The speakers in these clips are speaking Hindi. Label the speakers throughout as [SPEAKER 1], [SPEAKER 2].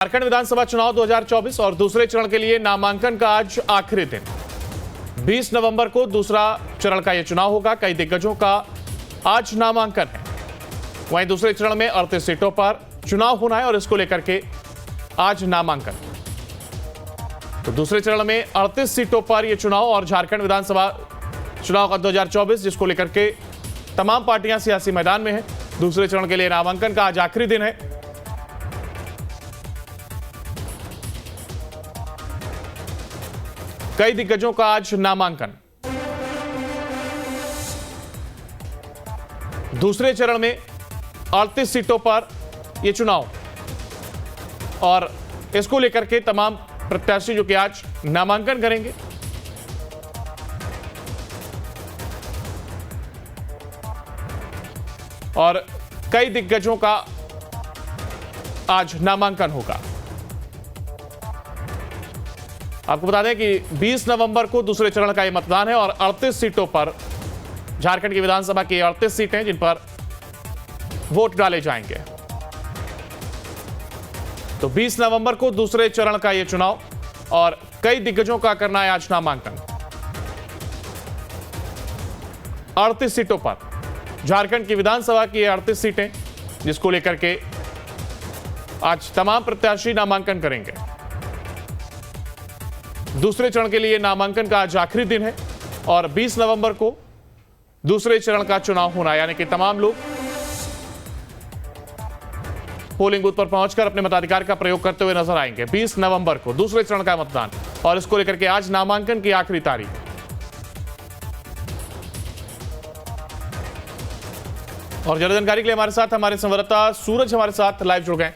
[SPEAKER 1] झारखंड विधानसभा चुनाव 2024 और दूसरे चरण के लिए नामांकन का आज आखिरी दिन। 20 नवंबर को दूसरा चरण का यह चुनाव होगा। कई दिग्गजों का आज नामांकन है। वहीं दूसरे चरण में 38 सीटों पर चुनाव होना है और इसको लेकर के आज नामांकन। तो दूसरे चरण में 38 सीटों पर यह चुनाव और झारखंड विधानसभा चुनाव का 2024 जिसको लेकर के तमाम पार्टियां सियासी मैदान में हैं। दूसरे चरण के लिए नामांकन का आज आखिरी दिन है। कई दिग्गजों का आज नामांकन। दूसरे चरण में 38 सीटों पर यह चुनाव और इसको लेकर के तमाम प्रत्याशी जो कि आज नामांकन करेंगे। और कई दिग्गजों का आज नामांकन होगा। आपको बता दें कि 20 नवंबर को दूसरे चरण का यह मतदान है और 38 सीटों पर झारखंड की विधानसभा की 38 सीटें जिन पर वोट डाले जाएंगे। तो 20 नवंबर को दूसरे चरण का यह चुनाव और कई दिग्गजों का करना है आज नामांकन। 38 सीटों पर झारखंड की विधानसभा की 38 सीटें जिसको लेकर के आज तमाम प्रत्याशी नामांकन करेंगे। दूसरे चरण के लिए नामांकन का आज आखिरी दिन है और 20 नवंबर को दूसरे चरण का चुनाव होना है, यानी कि तमाम लोग पोलिंग बूथ पर पहुंचकर अपने मताधिकार का प्रयोग करते हुए नजर आएंगे। 20 नवंबर को दूसरे चरण का मतदान और इसको लेकर के आज नामांकन की आखिरी तारीख। और ज्यादा जानकारी के लिए हमारे संवाददाता सूरज हमारे साथ लाइव जुड़ गए।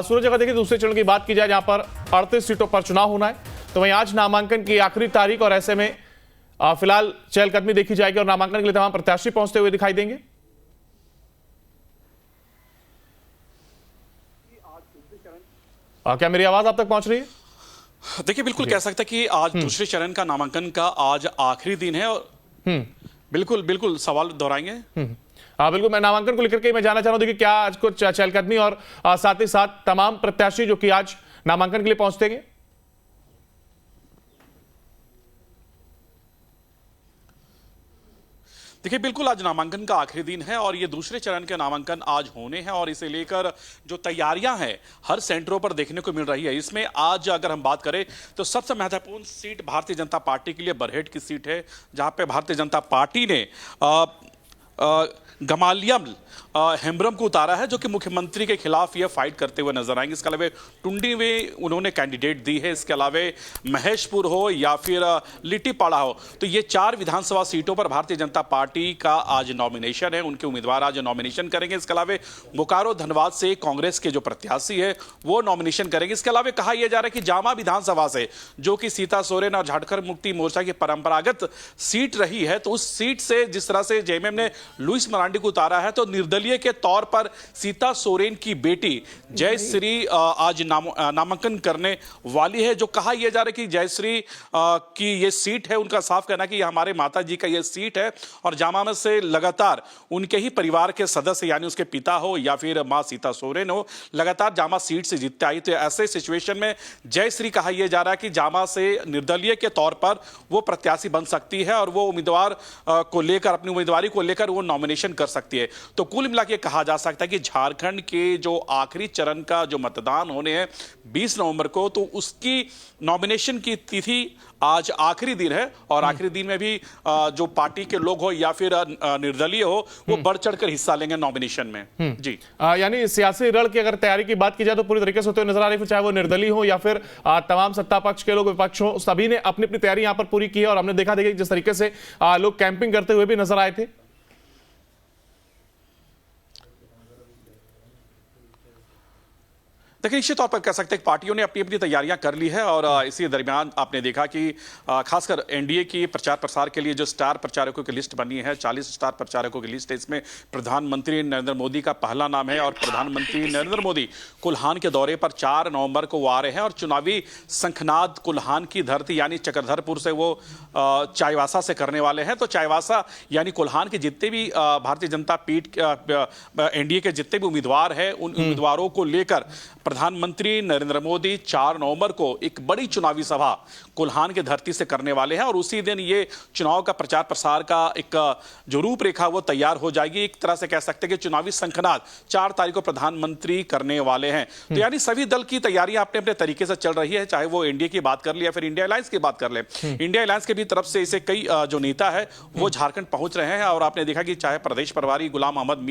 [SPEAKER 1] सूरज, अगर देखिए दूसरे चरण की बात की जाए जहां पर 38 सीटों पर चुनाव होना है, तो वहीं आज नामांकन की आखिरी तारीख और ऐसे में फिलहाल चहलकदमी देखी जाएगी और नामांकन के लिए तमाम प्रत्याशी पहुंचते हुए दिखाई देंगे। क्या मेरी आवाज आप तक पहुंच रही है?
[SPEAKER 2] देखिए, बिल्कुल कह सकते हैं कि आज दूसरे चरण का नामांकन का आज आखिरी दिन है और बिल्कुल बिल्कुल सवाल दोहराएंगे।
[SPEAKER 1] बिल्कुल, मैं नामांकन को लेकर के मैं जानना चाह रहा हूं, देखिए क्या आज कुछ चहलकदमी और साथ ही साथ तमाम प्रत्याशी जो कि आज नामांकन के लिए पहुंचते हैं।
[SPEAKER 2] देखिए, बिल्कुल आज नामांकन का आखिरी दिन है और ये दूसरे चरण के नामांकन आज होने हैं और इसे लेकर जो तैयारियां हैं हर सेंटरों पर देखने को मिल रही है। इसमें आज अगर हम बात करें तो सबसे महत्वपूर्ण सीट भारतीय जनता पार्टी के लिए बरहेट की सीट है, जहां पे भारतीय जनता पार्टी ने गमालियम हेम्ब्रम को उतारा है, जो कि मुख्यमंत्री के खिलाफ यह फाइट करते हुए नजर आएंगे। इसके अलावा टुंडी में उन्होंने कैंडिडेट दी है। इसके अलावा महेशपुर हो या फिर लिट्टीपाड़ा हो, तो ये 4 विधानसभा सीटों पर भारतीय जनता पार्टी का आज नॉमिनेशन है। उनके उम्मीदवार आज नॉमिनेशन करेंगे। इसके अलावा बोकारो धनबाद से कांग्रेस के जो प्रत्याशी है वो नॉमिनेशन करेंगे। इसके अलावा कहा यह जा रहा है कि जामा विधानसभा से, जो कि सीता सोरेन और झारखंड मुक्ति मोर्चा की परंपरागत सीट रही है, तो उस सीट से जिस तरह से जेएमएम ने लुइस मरांडी को उतारा है, तो निर्दलीय के तौर पर सीता सोरेन की बेटी जयश्री आज नामांकन करने वाली है। जो कहा यह जा रहा है कि जयश्री की यह सीट है, उनका साफ कहना कि यह हमारे माता जी का यह सीट है और जामा में से लगातार उनके ही परिवार के सदस्य यानी उसके पिता हो या फिर मां सीता सोरेन हो, लगातार जामा सीट से जीतते आई। तो ऐसे सिचुएशन में जयश्री कहा यह जा रहा है कि जामा से निर्दलीय के तौर पर वो प्रत्याशी बन सकती है और वो उम्मीदवार को लेकर, अपनी उम्मीदवारी को लेकर वो नॉमिनेशन कर सकती है। तो कुल मिला के कहा जा सकता है कि झारखंड के जो आखिरी चरण का जो मतदान होने हैं 20 नवंबर को, तो उसकी नॉमिनेशन की तिथि आज आखिरी दिन है और आखिरी दिन में भी जो पार्टी के लोग हो या फिर निर्दलीय हो, वो बढ़ चढ़कर हिस्सा लेंगे नॉमिनेशन में। जी,
[SPEAKER 1] यानी सियासी रण की अगर तैयारी की बात की जाए तो पूरी तरीके से होते हुए नजर आ रही है, चाहे वो निर्दलीय हो या फिर तमाम सत्ता पक्ष के लोग, विपक्ष हो, सभी ने अपनी अपनी तैयारी यहां पर पूरी की है और हमने देखा जिस तरीके से लोग कैंपिंग करते हुए भी नजर आए थे।
[SPEAKER 2] देखिए, निश्चित तौर पर कह सकते हैं कि पार्टियों ने अपनी अपनी तैयारियां कर ली है और इसी दरमियान आपने देखा कि खासकर एनडीए की प्रचार प्रसार के लिए जो स्टार प्रचारकों की लिस्ट बनी है, 40 स्टार प्रचारकों की लिस्ट है। इसमें प्रधानमंत्री नरेंद्र मोदी का पहला नाम है और प्रधानमंत्री नरेंद्र मोदी कुल्हान के दौरे पर 4 नवंबर को वो आ रहे हैं और चुनावी शंखनाद कुल्हान की धरती यानी चक्रधरपुर से वो चाईबासा से करने वाले हैं। तो चाईबासा यानी कुल्हान के जितने भी भारतीय जनता पीठ एनडीए के जितने भी उम्मीदवार हैं, उन उम्मीदवारों को लेकर प्रधानमंत्री नरेंद्र मोदी 4 नवंबर को एक बड़ी चुनावी सभा कोल्हान की धरती से करने वाले हैं और उसी दिन ये चुनाव का प्रचार प्रसार का एक जो रूपरेखा वो तैयार हो जाएगी। एक तरह से कह सकते हैं कि चुनावी शंखनाद 4 तारीख को प्रधानमंत्री करने वाले हैं। तो यानी सभी दल की तैयारियां अपने अपने तरीके से चल रही है, चाहे वो एनडीए की बात कर ले या फिर इंडिया अलायंस की बात कर ले। इंडिया अलायंस के भी तरफ से इसे कई जो नेता है वो झारखंड पहुंच रहे हैं और आपने देखा कि चाहे प्रदेश प्रभारी गुलाम अहमद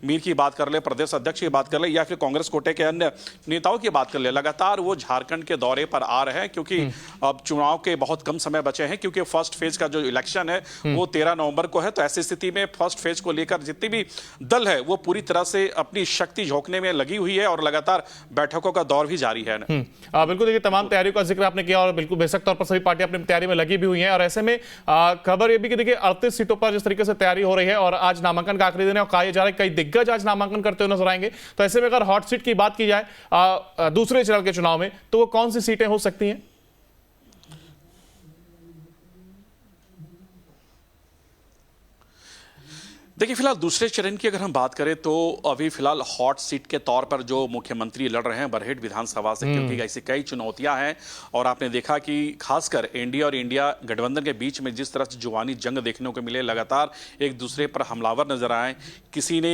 [SPEAKER 2] मीर की बात कर ले, प्रदेश अध्यक्ष की बात कर ले या फिर कांग्रेस कोटे के अन्य नेताओं की बात कर ले, लगातार वो झारखंड के दौरे पर आ रहे हैं क्योंकि अब चुनाव के बहुत कम समय बचे हैं क्योंकि फर्स्ट फेज का जो इलेक्शन है वो 13 नवंबर को है। तो ऐसी स्थिति में फर्स्ट फेज को लेकर जितनी भी दल है वो पूरी तरह से अपनी शक्ति झोंकने में लगी हुई है और लगातार बैठकों का दौर भी जारी है।
[SPEAKER 1] बिल्कुल, देखिए तमाम तैयारियों का जिक्र आपने किया और बिल्कुल बेशक तौर पर सभी पार्टियां अपनी तैयारी में लगी भी हुई हैं और ऐसे में खबर ये भी कि देखिए 38 सीटों पर जिस तरीके से तैयारी हो रही है और आज नामांकन का आखिरी दिन है और कहा जा रहा है कई दिग्गज आज नामांकन करते हुए नजर आएंगे। तो ऐसे में अगर हॉट सीट की बात की जाए दूसरे चरण के चुनाव में तो वो कौन सी सीटें हो सकती हैं?
[SPEAKER 2] देखिए फिलहाल दूसरे चरण की अगर हम बात करें तो अभी फिलहाल हॉट सीट के तौर पर जो मुख्यमंत्री लड़ रहे हैं बरहेट विधानसभा से, क्योंकि ऐसी कई चुनौतियां हैं और आपने देखा कि खासकर एनडीए और इंडिया गठबंधन के बीच में जिस तरह से जुबानी जंग देखने को मिले, लगातार एक दूसरे पर हमलावर नजर आए। किसी ने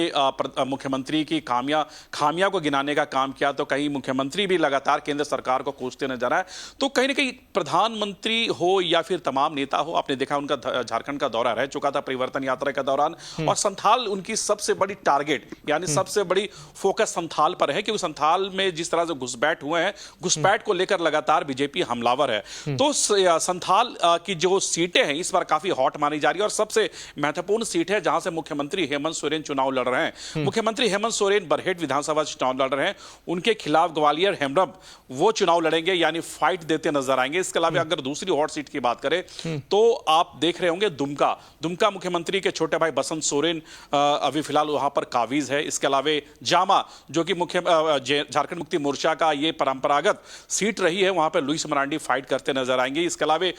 [SPEAKER 2] मुख्यमंत्री की खामियां को गिनाने का काम किया तो कहीं मुख्यमंत्री भी लगातार केंद्र सरकार को कोसते नजर आए। तो कहीं ना कहीं प्रधानमंत्री हो या फिर तमाम नेता हो, आपने देखा उनका झारखंड का दौरा रह चुका था परिवर्तन यात्रा के दौरान और संथाल उनकी सबसे बड़ी टारगेट यानी सबसे बड़ी फोकस संथाल पर है क्योंकि संथाल में जिस तरह से घुसपैठ हुए हैं, घुसपैठ को लेकर लगातार बीजेपी हमलावर है। तो संथाल की जो सीटें हैं इस बार काफी हॉट मानी जा रही है और सबसे महत्वपूर्ण सीट है जहां से मुख्यमंत्री हेमंत सोरेन चुनाव लड़ रहे हैं। मुख्यमंत्री हेमंत सोरेन बरहेट विधानसभा चुनाव लड़ रहे हैं, उनके खिलाफ ग्वालियर हेमरम वो चुनाव लड़ेंगे यानी फाइट देते नजर आएंगे। इसके अलावा अगर दूसरी हॉट सीट की बात करें तो आप देख रहे होंगे दुमका मुख्यमंत्री के छोटे भाई बसंत सोरेन अभी फिलहाल वहां पर काबिज है। इसके अलावा जामा जो कि मुख्य झारखंड मुक्ति मोर्चा का ये परंपरागत सीट रही है, वहां पर लुइस मरांडी फाइट करते नजर आएंगे। इसके अलावा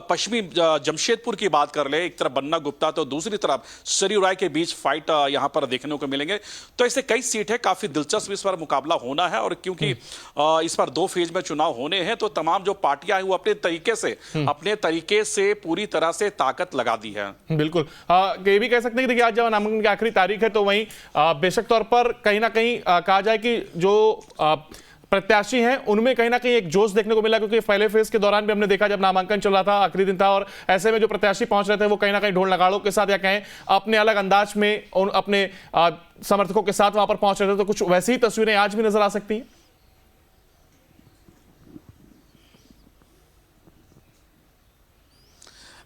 [SPEAKER 2] पश्चिमी जमशेदपुर की बात कर ले, एक तरफ बन्ना गुप्ता तो दूसरी तरफ सरयू राय के बीच फाइट यहां पर देखने को मिलेंगे। तो ऐसे कई सीट है, काफी दिलचस्प इस बार मुकाबला होना है और क्योंकि इस बार 2 फेज में चुनाव होने हैं तो तमाम जो पार्टियां हैं वो अपने तरीके से पूरी तरह से ताकत लगा दी है।
[SPEAKER 1] बिल्कुल, ये भी कह सकते हैं कि देखिए आज जब नामांकन की आखिरी तारीख है तो वहीं बेशक तौर पर कहीं ना कहीं कहा जाए कि जो प्रत्याशी हैं उनमें कहीं ना कहीं एक जोश देखने को मिला क्योंकि पहले फेज के दौरान भी हमने देखा जब नामांकन चल रहा था, आखिरी दिन था और ऐसे में जो प्रत्याशी पहुंच रहे थे वो कहीं ना कहीं ढोल नगाड़ों के साथ या कहें अपने अलग अंदाज में अपने समर्थकों के साथ वहां पर पहुंच रहे थे। तो कुछ वैसी ही तस्वीरें आज भी नजर आ सकती हैं।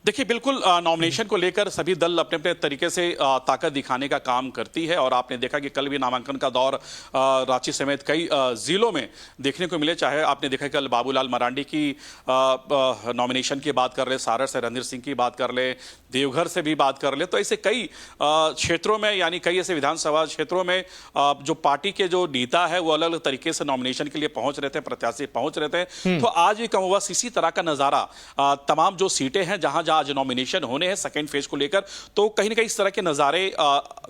[SPEAKER 2] देखिए बिल्कुल नॉमिनेशन को लेकर सभी दल अपने अपने तरीके से ताकत दिखाने का काम करती है और आपने देखा कि कल भी नामांकन का दौर रांची समेत कई जिलों में देखने को मिले। चाहे आपने देखा कल बाबूलाल मरांडी की नॉमिनेशन की बात कर ले, सारस से रणधीर सिंह की बात कर ले, देवघर से भी बात कर ले, तो ऐसे कई क्षेत्रों में यानी कई ऐसे विधानसभा क्षेत्रों में जो पार्टी के जो नेता है वो अलग अलग तरीके से नॉमिनेशन के लिए पहुंच रहे थे, प्रत्याशी पहुंच रहे थे। तो आज भी कम बस इसी तरह का नजारा तमाम जो सीटें हैं जहां आज नॉमिनेशन होने हैं सेकंड फेज को लेकर, तो कहीं ना कहीं इस तरह के नजारे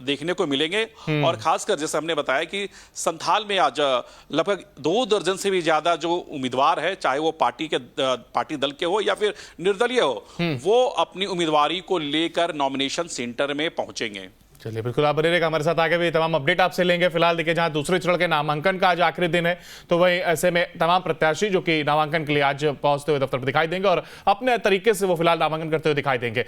[SPEAKER 2] देखने को मिलेंगे। और खासकर जैसे हमने बताया कि संथाल में आज लगभग 2 दर्जन से भी ज्यादा जो उम्मीदवार है, चाहे वो पार्टी दल के हो या फिर निर्दलीय हो, वो अपनी उम्मीदवारी को लेकर नॉमिनेशन सेंटर में पहुंचेंगे।
[SPEAKER 1] चलिए बिल्कुल, आप बने रहिएगा हमारे साथ, आगे भी तमाम अपडेट आपसे लेंगे। फिलहाल देखिए जहां दूसरे चरण के नामांकन का आज आखिरी दिन है तो वही ऐसे में तमाम प्रत्याशी जो कि नामांकन के लिए आज पहुंचते हुए दफ्तर पर दिखाई देंगे और अपने तरीके से वो फिलहाल नामांकन करते हुए दिखाई देंगे।